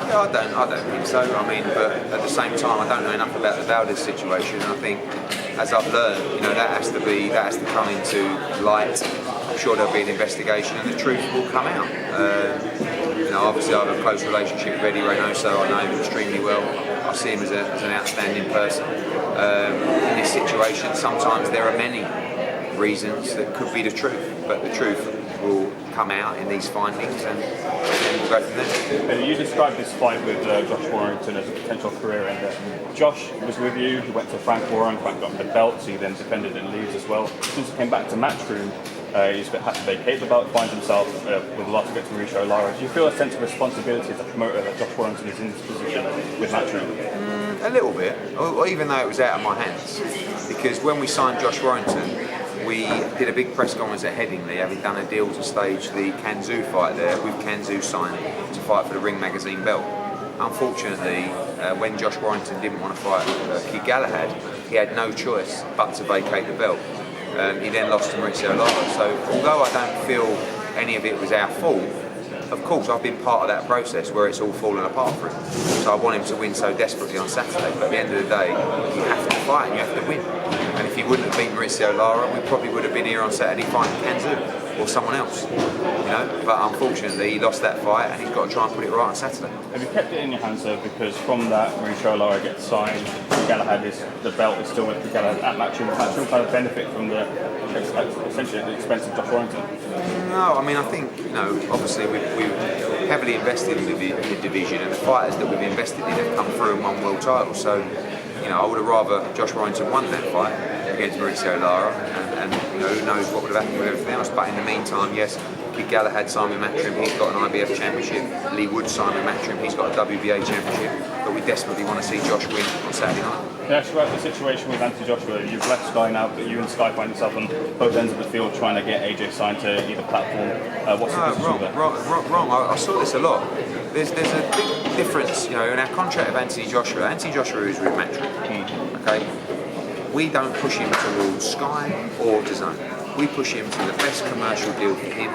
Yeah, I don't think so. I mean, but at the same time, I don't know enough about the Valdez situation. I think, as I've learned, that has to come into light. I'm sure there'll be an investigation, and the truth will come out. Obviously, I have a close relationship with Eddie Reynoso. I know him extremely well. I see him as an outstanding person. In this situation, sometimes there are many reasons that could be the truth, but the truth will come out in these findings, and then we'll go from there. You described this fight with Josh Warrington as a potential career ender. Josh was with you, he went to Frank Warren, Frank got the belt, so he then defended in Leeds as well. Since he came back to Matchroom, he's had to vacate the belt, finds himself with a lot to get to Mauricio Lara. Do you feel a sense of responsibility as a promoter that Josh Warrington is in this position with Matchroom? A little bit, or even though it was out of my hands. Because when we signed Josh Warrington, we did a big press conference at Headingley, having done a deal to stage the Kanzu fight there, with Kanzu signed to fight for the Ring Magazine belt. Unfortunately, when Josh Warrington didn't want to fight Kid Galahad, he had no choice but to vacate the belt. He then lost to Mauricio Lara. So although I don't feel any of it was our fault, of course I've been part of that process where it's all fallen apart for him. So I want him to win so desperately on Saturday, but at the end of the day, you have to fight and you have to win. And if he wouldn't have beaten Mauricio Lara, we probably would have been here on Saturday fighting Kanzu or someone else. But unfortunately he lost that fight and he's got to try and put it right on Saturday. Have you kept it in your hands though, because from that Mauricio Lara gets signed, Galahad the belt is still with Galahad at Matchroom. Matchroom kind of benefit from essentially the expense of Josh Warrington? No, I mean I think obviously we've heavily invested in the division, and the fighters that we've invested in have come through and won world titles. So I would have rather Josh Warrington won that fight against Mauricio Lara, and who knows what would have happened with everything else. But in the meantime, yes, Kid Galahad signed with Matchroom, he's got an IBF championship. Lee Wood signed with Matchroom, he's got a WBA championship. But we desperately want to see Josh win on Saturday night. Can I ask you about the situation with Anthony Joshua? You've left Sky now, but you and Sky find yourself on both ends of the field trying to get AJ signed to either platform. What's the position there? Wrong. I saw this a lot. There's a big difference, in our contract of Anthony Joshua. Anthony Joshua is with Matchroom. Okay, we don't push him towards Sky or DAZN. We push him to the best commercial deal for him,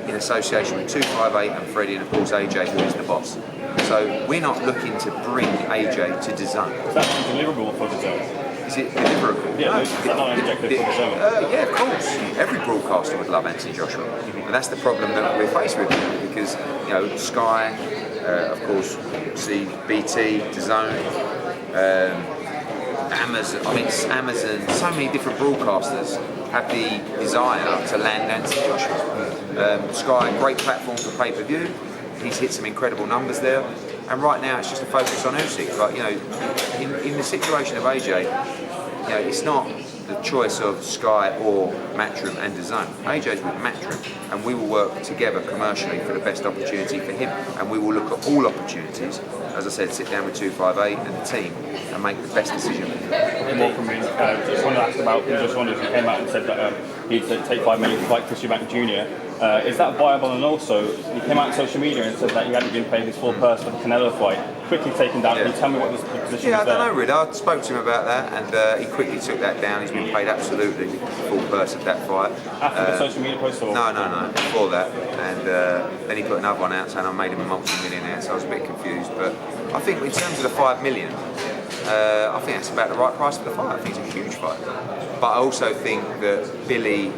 in association with 258 and Freddie, and of course AJ, who is the boss. So we're not looking to bring AJ to DAZN. Is that deliverable for DAZN? Is it deliverable? Yeah, is that not objective for DAZN? Yeah, of course. Every broadcaster would love Anthony Joshua, and that's the problem that we're faced with now, because Sky, of course, see BT, DAZN, Amazon, so many different broadcasters have the desire to land Anthony Joshua. Sky, great platform for pay-per-view. He's hit some incredible numbers there, and right now it's just a focus on Usyk. But in the situation of AJ, it's not the choice of Sky or Matchroom and DAZN. AJ's with Matchroom, and we will work together commercially for the best opportunity for him, and we will look at all opportunities. As I said, sit down with 258 and the team and make the best decision. More from me. Just wanted to ask about, just wondered if you came out and said that he'd take $5 million to fight Chris Eubank Jr. Is that viable? And also, he came out on social media and said that he hadn't been paid his full purse for the Canelo fight. Quickly taken down. Can you tell me what the position is there? I don't know, really. I spoke to him about that, and he quickly took that down. He's been paid absolutely full purse of that fight. After the social media post? Or? No, before that. And then he put another one out saying I made him a multi-millionaire, so I was a bit confused. But I think in terms of the $5 million, I think that's about the right price for the fight. I think it's a huge fight. But I also think that Billy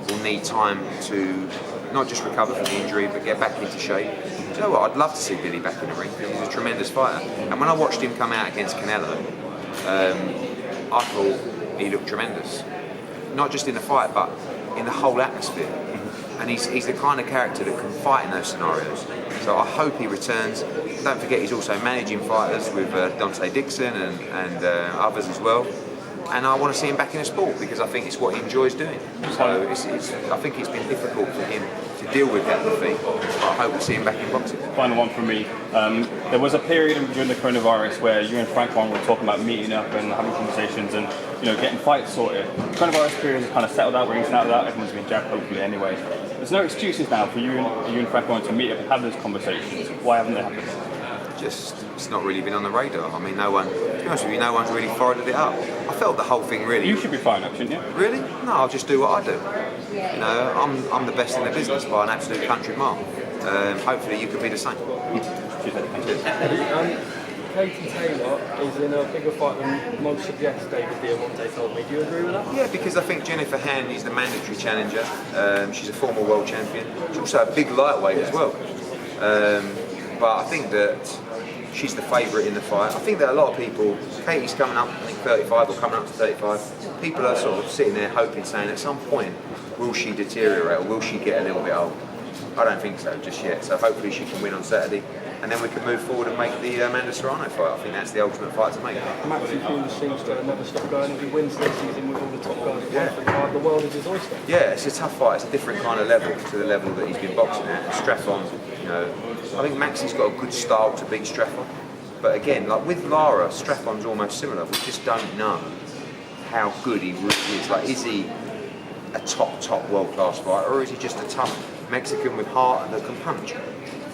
will need time to not just recover from the injury, but get back into shape. Do you know what? I'd love to see Billy back in the ring. He's a tremendous fighter. And when I watched him come out against Canelo, I thought he looked tremendous. Not just in the fight, but in the whole atmosphere. And he's the kind of character that can fight in those scenarios. So I hope he returns. Don't forget, he's also managing fighters with Dante Dixon and others as well. And I want to see him back in the sport because I think it's what he enjoys doing. So I think it's been difficult for him to deal with that defeat. But I hope we see him back in boxing. Final one from me. There was a period during the coronavirus where you and Frank Warren were talking about meeting up and having conversations and getting fights sorted. The coronavirus period has kind of settled out, rings out, everyone's been jabbed hopefully anyway. There's no excuses now for you and Frank Warren to meet up and have those conversations. Why haven't they happened? It's not really been on the radar. I mean, to be honest with you, no one's really followed it up. I felt the whole thing really. You should be firing up, shouldn't you? Really? No, I'll just do what I do. I'm the best in the business by an absolute country mile. Hopefully you could be the same. Cheers, Eddie. Katie Taylor is in a bigger fight than most suggest, David Diamante told me. Do you agree with that? Yeah, because I think Jennifer Hearn is the mandatory challenger. She's a former world champion. She's also a big lightweight as well. But I think that she's the favourite in the fight. I think that a lot of people, Katie's coming up, I think 35 or coming up to 35, people are sort of sitting there hoping, saying at some point, will she deteriorate or will she get a little bit old? I don't think so just yet, so hopefully she can win on Saturday and then we can move forward and make the Amanda Serrano fight. I think that's the ultimate fight to make. Maxi Cruz seems to never stop going. If he wins this season with all the top guys at 135, the world is his oyster. Yeah, it's a tough fight. It's a different kind of level to the level that he's been boxing at. And Straffon, you know, I think Maxi's got a good style to beat Straffon. But again, like with Lara, Straffon's almost similar. We just don't know how good he really is. Like, is he a top world-class fighter, or is he just a tough Mexican with heart that can punch?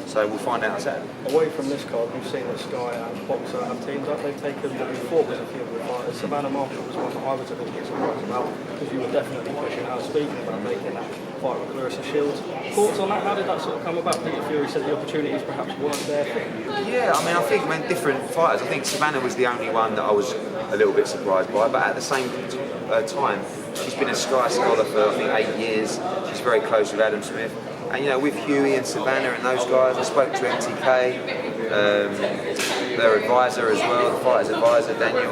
So we'll find out on Saturday. Away from this card, we've seen that Sky and Boxer have teamed up. They've taken what we thought was a few of the fighters. Savannah Marshall was one that I was a little bit surprised about, because you were definitely pushing out, speaking about making that fight with Clarissa Shields. Thoughts on that? How did that sort of come about? Peter Fury said the opportunities perhaps weren't there. Yeah, I mean, I think when different fighters, I think Savannah was the only one that I was a little bit surprised by, but at the same time, she's been a Sky scholar for I think 8 years. She's very close with Adam Smith. And you know, with Huey and Savannah and those guys, I spoke to MTK, their advisor as well, the fighter's advisor, Daniel.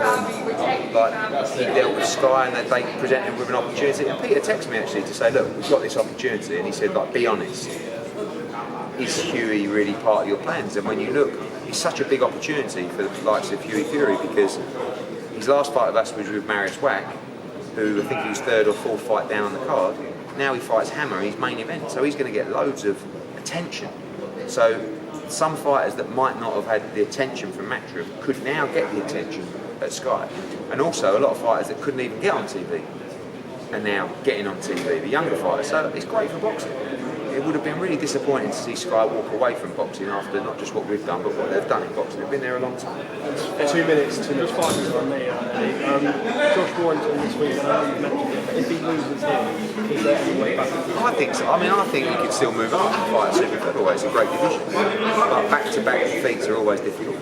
Like, he dealt with Sky and they presented with an opportunity. And Peter texted me actually to say, look, we've got this opportunity. And he said, like, be honest, is Huey really part of your plans? And when you look, it's such a big opportunity for the likes of Huey Fury, because his last fight with us was with Marius Wack, who I think he was third or fourth fight down on the card. Now he fights Hammer, he's main event, so he's going to get loads of attention. So some fighters that might not have had the attention from Matchroom could now get the attention at Sky. And also a lot of fighters that couldn't even get on TV are now getting on TV, the younger fighters. So it's great for boxing. It would have been really disappointing to see Sky walk away from boxing after not just what we've done, but what they've done in boxing. They've been there a long time. 2 minutes to just finally on me, Josh Warrington this week, and I know you mentioned it, but if he loses here, is there any way back? I think so. I mean, I think he could still move up and fight a super featherweight. It's a great division. But back-to-back defeats are always difficult.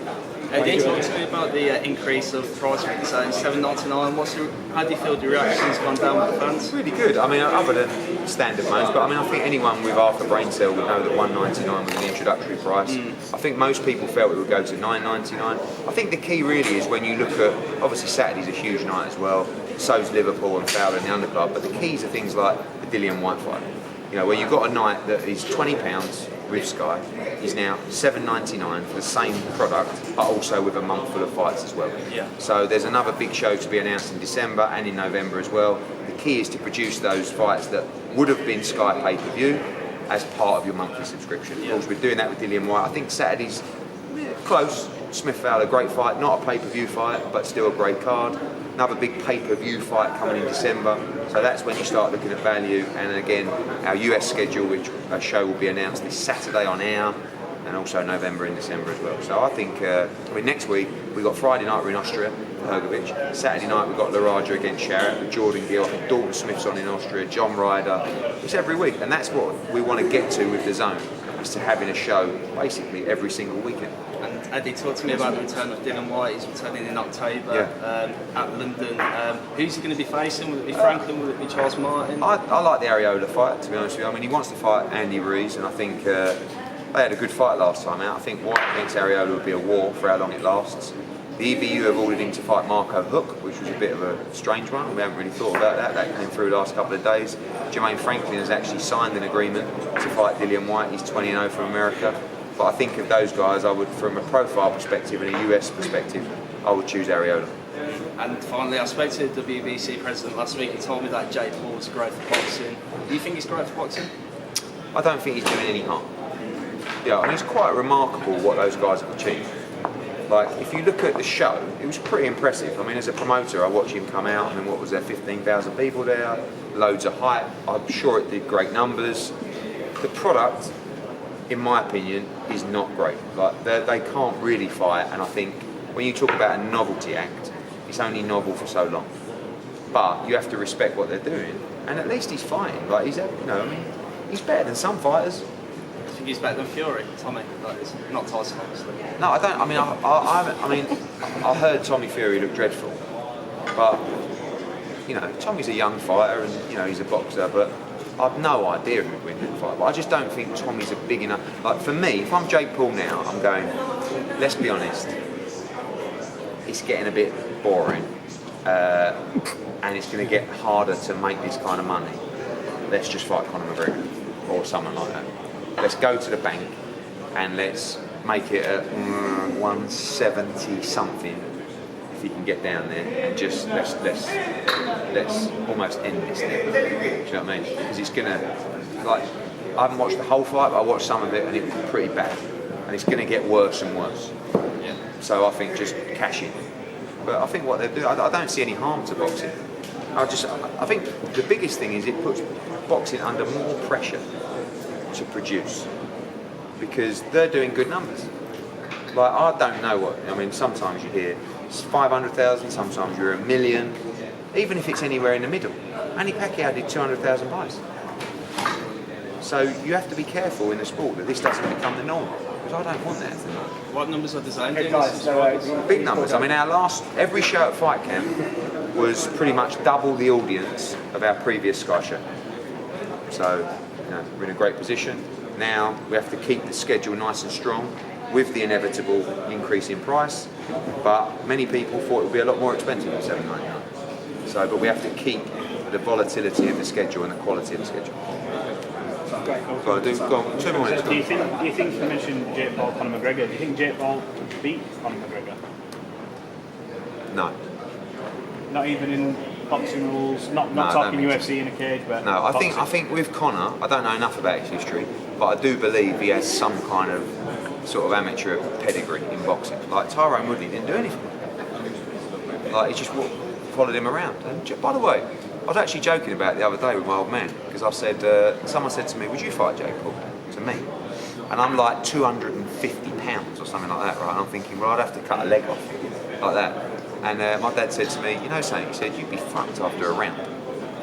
Eddie, talk to me about the increase of price for $7.99. How do you feel the reaction's gone down with the fans? Really good. I mean, other than standard modes, but I mean, I think anyone with half a brain cell would know that $1.99 was the introductory price. I think most people felt it would go to $9.99. I think the key really is when you look at, obviously Saturday's a huge night as well, so's Liverpool and Fowler in the undercard, but the keys are things like the Dillian Whyte fight. You know, where you've got a night that is £20 with Sky, is now $7.99 for the same product, but also with a month full of fights as well. Yeah. So there's another big show to be announced in December and in November as well. The key is to produce those fights that would have been Sky pay-per-view as part of your monthly subscription. Of course, we're doing that with Dillian Whyte. I think Saturday's close. Smith Fowler, great fight, not a pay-per-view fight, but still a great card. Another big pay-per-view fight coming in December, so that's when you start looking at value. And again, our US schedule, which a show will be announced this Saturday on air, and also November and December as well. So I think, next week we've got Friday night we're in Austria, Hergovic. Saturday night we've got La Raja against Sharrett, with Jordan Gill. I think Dalton Smith's on in Austria, John Ryder. It's every week, and that's what we want to get to with the Zone, is to having a show basically every single weekend. And Eddie, talk to me about the return of Dillian Whyte. He's returning in October at London. Who's he going to be facing? Will it be Franklin? Will it be Charles Martin? I like the Areola fight, to be honest with you. I mean, he wants to fight Andy Ruiz, and I think they had a good fight last time out. I think Whyte against Areola would be a war for how long it lasts. The EBU have ordered him to fight Marco Hook, which was a bit of a strange one. We haven't really thought about that. That came through the last couple of days. Jermaine Franklin has actually signed an agreement to fight Dillian Whyte. He's 20-0 from America. But I think of those guys, I would, from a profile perspective and a US perspective, I would choose Areola. And finally, I spoke to the WBC president last week. He told me that Jake Paul's great for boxing. Do you think he's great for boxing? I don't think he's doing any harm. Yeah, I mean, it's quite remarkable what those guys have achieved. Like, if you look at the show, it was pretty impressive. I mean, as a promoter, I watched him come out. I mean, what was there, 15,000 people there, loads of hype. I'm sure it did great numbers. The product, in my opinion, is not great. Like, they can't really fight, and I think when you talk about a novelty act, it's only novel for so long. But you have to respect what they're doing, and at least he's fighting. Like, he's better than some fighters. think he's better than Fury, Tommy? Like, it's not Tyson, obviously. No, I don't. I mean, I heard Tommy Fury look dreadful, but you know, Tommy's a young fighter, and you know he's a boxer, but I've no idea who'd win that fight. But I just don't think Tommy's a big enough. Like for me, if I'm Jake Paul now, I'm going. Let's be honest, it's getting a bit boring, and it's going to get harder to make this kind of money. Let's just fight Conor McGregor or someone like that. Let's go to the bank and let's make it at 170 something if you can get down there, and just let's almost end this thing. Do you know what I mean? Because it's gonna, like, I haven't watched the whole fight, but I watched some of it and it was pretty bad, and it's gonna get worse and worse. Yeah. So I think just cash in. But I think what they do, I don't see any harm to boxing. I think the biggest thing is it puts boxing under more pressure to produce, because they're doing good numbers. Like, I don't know what, I mean, sometimes you hear 500,000, sometimes you're 1 million, even if it's anywhere in the middle. Manny Pacquiao did 200,000 buys. So you have to be careful in the sport that this doesn't become the norm, because I don't want that. What numbers are designed? Big numbers. I mean, every show at Fight Camp was pretty much double the audience of our previous Sky show. So, you know, we're in a great position. Now we have to keep the schedule nice and strong with the inevitable increase in price. But many people thought it would be a lot more expensive than $7.99. So, but we have to keep the volatility of the schedule and the quality of the schedule. Go on, 2 more minutes. Do you think you mentioned Jake Paul, Conor McGregor? Do you think Jake Paul could beat Conor McGregor? No. Not even in boxing rules. Not talking UFC in a cage, but no. I think with Conor, I don't know enough about his history, but I do believe he has some kind of sort of amateur pedigree in boxing. Like Tyrone Woodley didn't do anything. Like he just followed him around. And by the way, I was actually joking about it the other day with my old man, because I said, someone said to me, "Would you fight Jake Paul?" To me, and I'm like 250 pounds or something like that, right? And I'm thinking, well, I'd have to cut a leg off like that. And my dad said to me, "You know something?" He said, "You'd be fucked after a round."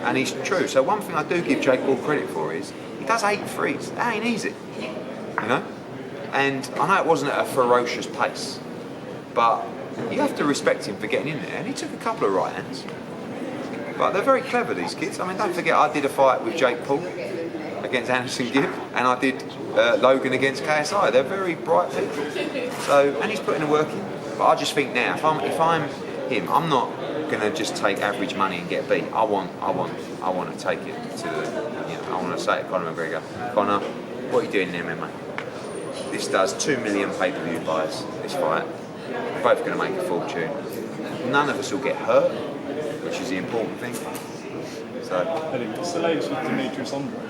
And he's true. So one thing I do give Jake Paul credit for is he does 8 threes. That ain't easy, you know. And I know it wasn't at a ferocious pace, but you have to respect him for getting in there. And he took a couple of right hands. But they're very clever, these kids. I mean, don't forget, I did a fight with Jake Paul against Anderson Gibb, and I did Logan against KSI. They're very bright people. So, and he's putting the work in. But I just think now, if I'm him, I'm not going to just take average money and get beat. I want to take it to the, you know, I want to say to Conor McGregor, Conor, what are you doing in MMA? This does 2 million pay-per-view buys, this fight. We're both going to make a fortune. None of us will get hurt, which is the important thing. So, what's the latest with Demetrius Andre?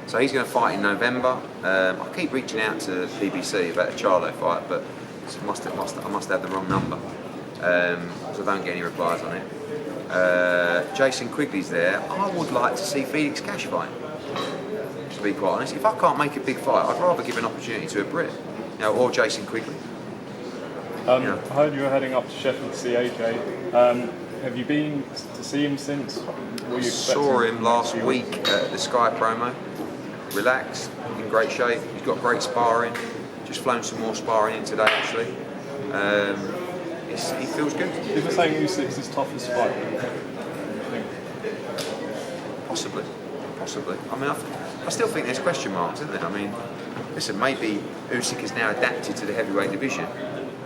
So he's going to fight in November. I keep reaching out to BBC about a Charlo fight, but I must have the wrong number, so I don't get any replies on it. Jason Quigley's there. I would like to see Felix Cash fight, to be quite honest. If I can't make a big fight, I'd rather give an opportunity to a Brit, you know, or Jason Quigley. I heard you were heading up to Sheffield to see AJ. Have you been to see him since? Saw him last week at the Sky promo. Relaxed, in great shape. He's got great sparring. Just flown some more sparring in today, actually. He feels good. People saying Usyk's his toughest fight. Possibly. I mean, I still think there's question marks, isn't there? I mean, listen, maybe Usyk has now adapted to the heavyweight division,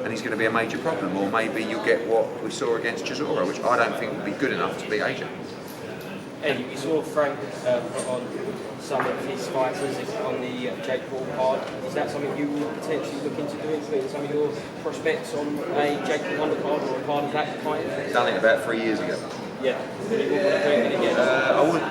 and he's going to be a major problem. Or maybe you'll get what we saw against Chisora, which I don't think would be good enough to beat AJ. Eddie, you saw Frank put on some of his fighters on the Jake Paul card. Is that something you would potentially look into doing, putting some of your prospects on a Jake Paul undercard or a card of that kind? Done it about 3 years ago. Yeah. Would you want to do it again? I would.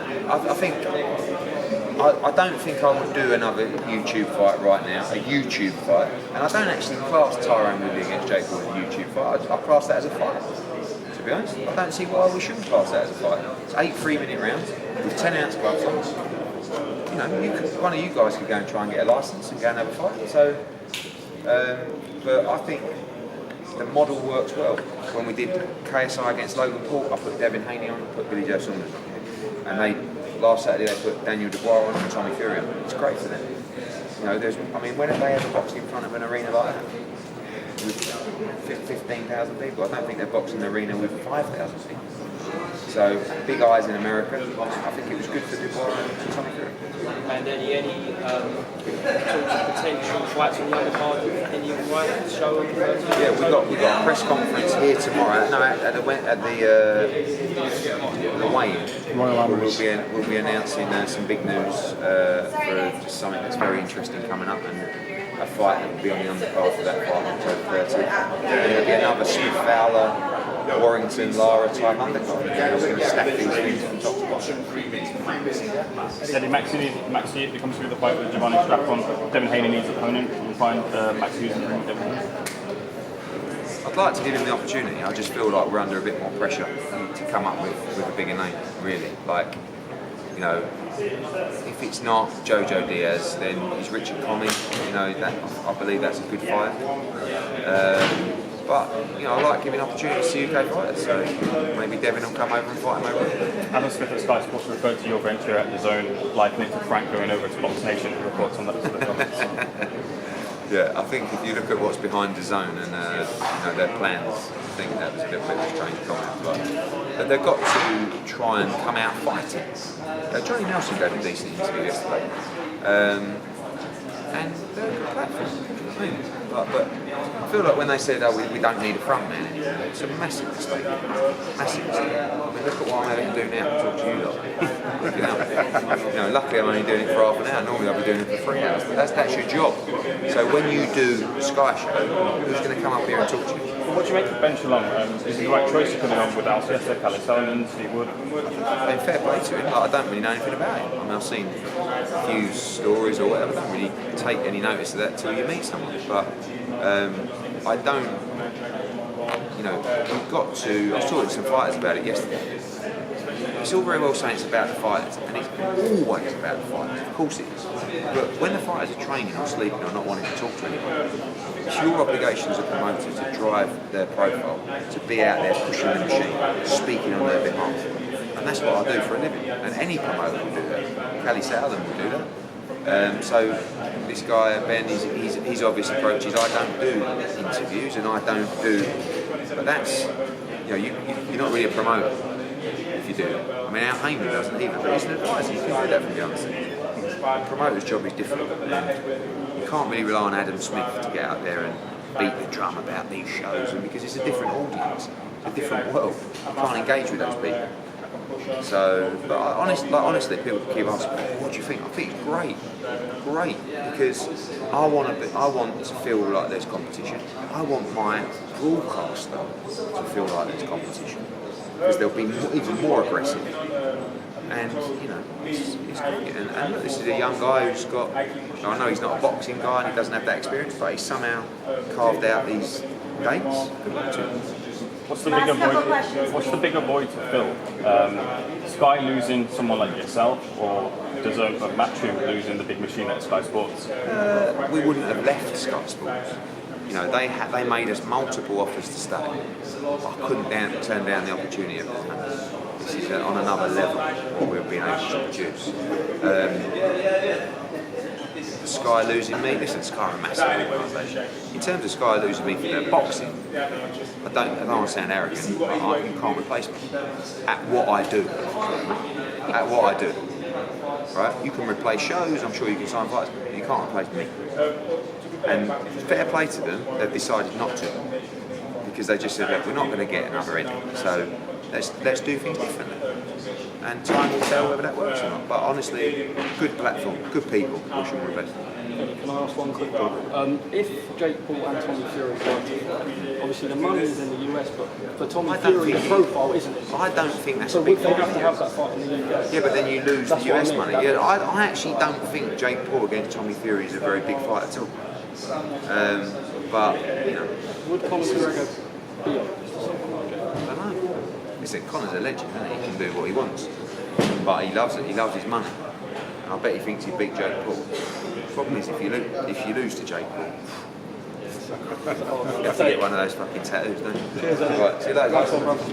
I don't think I would do another YouTube fight right now, a YouTube fight. And I don't actually class Tyrone Woodley against Jake Paul as a YouTube fight. I class that as a fight. To be honest, I don't see why we shouldn't class that as a fight. It's 8 3-minute rounds with 10-ounce gloves on. You know, one of you guys could go and try and get a license and go and have a fight. So, but I think the model works well. When we did KSI against Logan Paul, I put Devin Haney on, put Billy Joe Saunders on, and last Saturday they put Daniel Dubois on and Tommy Fury on. It's great for them. You know, I mean, when have they ever boxed in front of an arena like that? With 15,000 people. I don't think they're boxing an arena with 5,000 people. So, big eyes in America. I think it was good for Dubois and Tommy Fury. And any sort of potential fights on the other card with Dillian Whyte show on the first? Yeah, we got a press conference here tomorrow. No, at the weigh-in. We'll be announcing some big news for something that's very interesting coming up, and a fight that will be on the undercard for that fight on October 30th. And there'll be another Smith Fowler, Warrington, Lara type undercard. We're going to stack these things from top to bottom. Eddie, Maxi, if he comes through the fight with Giovanni Strapon, Devin Haney needs an opponent. We'll find Maxi using Devin Haney. I'd like to give him the opportunity. I just feel like we're under a bit more pressure to come up with a bigger name, really. Like, you know, if it's not Jojo Diaz, then it's Richard Conley. You know, I believe that's a good fight. But, you know, I like giving opportunities to UK fighters, so maybe Devin will come over and fight him over. Adam Smith at Sky Sports referred to your venture at the Zone, likening it to Frank going over to Box Nation. Your reports on that sort of comments? Yeah, I think if you look at what's behind the Zone and you know, their plans, I think that was a little bit of a strange comment. But they've got to try and come out fighting. Johnny Nelson gave a decent interview yesterday. And they're a good platform. I mean, but I feel like when they said, "Oh, we don't need a front man anymore," it's a massive mistake. Massive mistake. I mean, look at what I'm having to do now to talk to you lot. You know, luckily I'm only doing it for half an hour. Normally I'll be doing it for 3 hours. But that's your job. So when you do Sky Show, who's going to come up here and talk to you? Well, what do you make of Ben Shalom? Is it the right choice to come along with Alcester, Callie Sullivan, Steve Wood? I mean, fair play to him. Like, I don't really know anything about him. I mean, I've seen a few stories or whatever. I don't really take any notice of that till you meet someone. But I don't, you know, we've got to, I was talking to some fighters about it yesterday. It's all very well saying it's about the fighters, and it's always about the fighters, of course it is. But when the fighters are training or sleeping or not wanting to talk to anyone, it's your obligation as a promoter to drive their profile, to be out there pushing the machine, speaking on their behalf. And that's what I do for a living, and any promoter will do that. Callie Southern will do that. So this guy, Ben, his obvious approach is I don't do interviews and I don't do, but that's, you know, you're not really a promoter if you do. I mean, Al Heyman doesn't either, but he's an advisor, he can do that from the other side. The promoter's job is different. You can't really rely on Adam Smith to get out there and beat the drum about these shows, and because it's a different audience, it's a different world. You can't engage with those people. So, but honestly, people keep asking, what do you think? I think it's great, because I want to feel like there's competition. I want my broadcaster to feel like there's competition, because they'll be even more aggressive. And you know, it's great. And look, this is a young guy who's got. I know he's not a boxing guy and he doesn't have that experience, but he's somehow carved out these dates. Good luck to him. What's the bigger void to fill? Sky losing someone like yourself, or does a Matchroom losing the big machine at Sky Sports? We wouldn't have left Sky Sports. You know, they made us multiple offers to stay. I couldn't turn down the opportunity of it. This is on another level what we've been able to produce. Sky losing me, listen, Sky are a massive organisation. In terms of Sky losing me for their boxing, I don't want to sound arrogant, but you can't replace me at what I do. At what I do. Right? You can replace shows, I'm sure you can sign fights, but you can't replace me. And fair play to them, they've decided not to. Because they just said, look, we're not going to get another Eddie, so let's do things differently. And time will tell whether that works or not. But honestly, good platform, good people, wish them all the best. Can I ask one quick one? If Jake Paul and Tommy Fury were to, obviously the money is in the US, but for Tommy Fury, the profile isn't it? I don't think that's so a big would they have to have that fight in the UK? Yeah, but then you lose That's the what I US mean, money. that- Yeah, I actually don't think Jake Paul against Tommy Fury is a very big fight at all. But, you know, Would Conor McGregor be up? I don't know. Listen, Conor's a legend, isn't he? He can do what he wants. But he loves it, he loves his money. And I bet he thinks he'd beat Jake Paul. The problem is if you lose to Jake Paul, you have to get one of those fucking tattoos, don't you? Cheers, Right, see you later, guys. Nice one, brother.